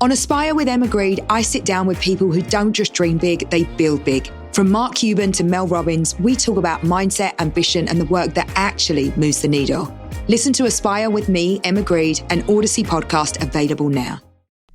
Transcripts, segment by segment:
On Aspire with Emma Grede, I sit down with people who don't just dream big, they build big. From Mark Cuban to Mel Robbins, we talk about mindset, ambition, and the work that actually moves the needle. Listen to Aspire with me, Emma Grede, an Odyssey podcast available now.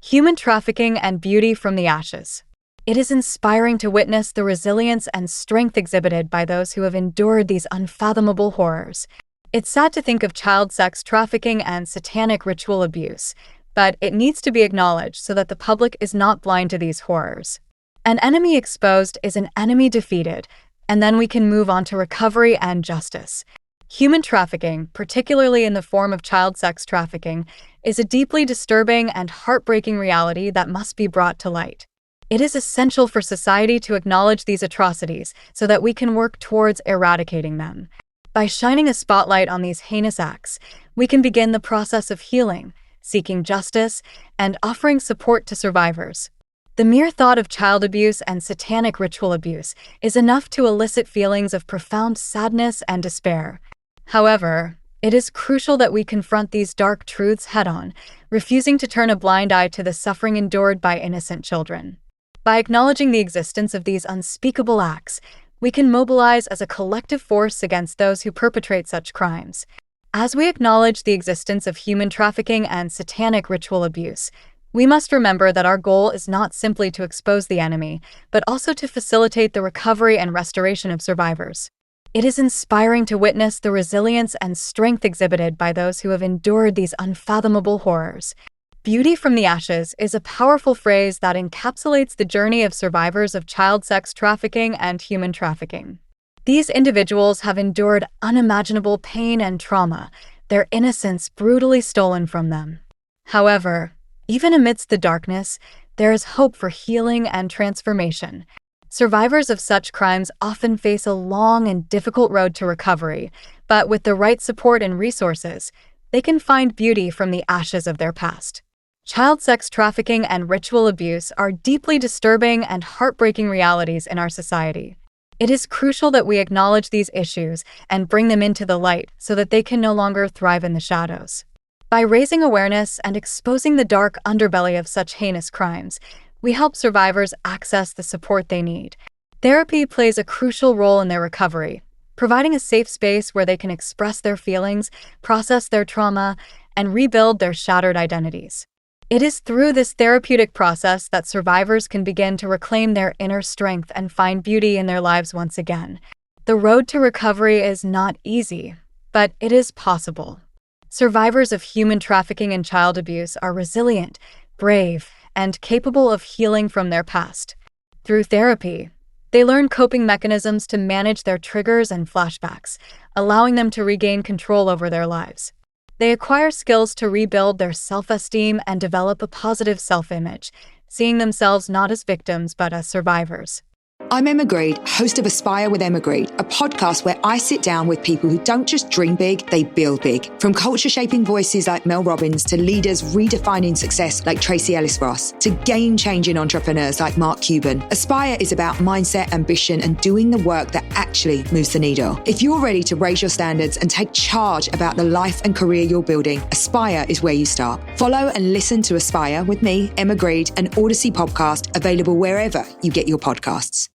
Human trafficking and beauty from the ashes. It is inspiring to witness the resilience and strength exhibited by those who have endured these unfathomable horrors. It's sad to think of child sex trafficking and satanic ritual abuse, but it needs to be acknowledged so that the public is not blind to these horrors. An enemy exposed is an enemy defeated, and then we can move on to recovery and justice. Human trafficking, particularly in the form of child sex trafficking, is a deeply disturbing and heartbreaking reality that must be brought to light. It is essential for society to acknowledge these atrocities so that we can work towards eradicating them. By shining a spotlight on these heinous acts, we can begin the process of healing, seeking justice, and offering support to survivors. The mere thought of child abuse and satanic ritual abuse is enough to elicit feelings of profound sadness and despair. However, it is crucial that we confront these dark truths head-on, refusing to turn a blind eye to the suffering endured by innocent children. By acknowledging the existence of these unspeakable acts, we can mobilize as a collective force against those who perpetrate such crimes. As we acknowledge the existence of human trafficking and satanic ritual abuse, we must remember that our goal is not simply to expose the enemy, but also to facilitate the recovery and restoration of survivors. It is inspiring to witness the resilience and strength exhibited by those who have endured these unfathomable horrors. Beauty from the ashes is a powerful phrase that encapsulates the journey of survivors of child sex trafficking and human trafficking. These individuals have endured unimaginable pain and trauma, their innocence brutally stolen from them. However, even amidst the darkness, there is hope for healing and transformation. Survivors of such crimes often face a long and difficult road to recovery, but with the right support and resources, they can find beauty from the ashes of their past. Child sex trafficking and ritual abuse are deeply disturbing and heartbreaking realities in our society. It is crucial that we acknowledge these issues and bring them into the light so that they can no longer thrive in the shadows. By raising awareness and exposing the dark underbelly of such heinous crimes, we help survivors access the support they need. Therapy plays a crucial role in their recovery, providing a safe space where they can express their feelings, process their trauma, and rebuild their shattered identities. It is through this therapeutic process that survivors can begin to reclaim their inner strength and find beauty in their lives once again. The road to recovery is not easy, but it is possible. Survivors of human trafficking and child abuse are resilient, brave, and capable of healing from their past. Through therapy, they learn coping mechanisms to manage their triggers and flashbacks, allowing them to regain control over their lives. They acquire skills to rebuild their self-esteem and develop a positive self-image, seeing themselves not as victims but as survivors. I'm Emma Grede, host of Aspire with Emma Grede, a podcast where I sit down with people who don't just dream big, they build big. From culture-shaping voices like Mel Robbins to leaders redefining success like Tracy Ellis Ross to game-changing entrepreneurs like Mark Cuban, Aspire is about mindset, ambition, and doing the work that actually moves the needle. If you're ready to raise your standards and take charge about the life and career you're building, Aspire is where you start. Follow and listen to Aspire with me, Emma Grede, an Odyssey podcast available wherever you get your podcasts.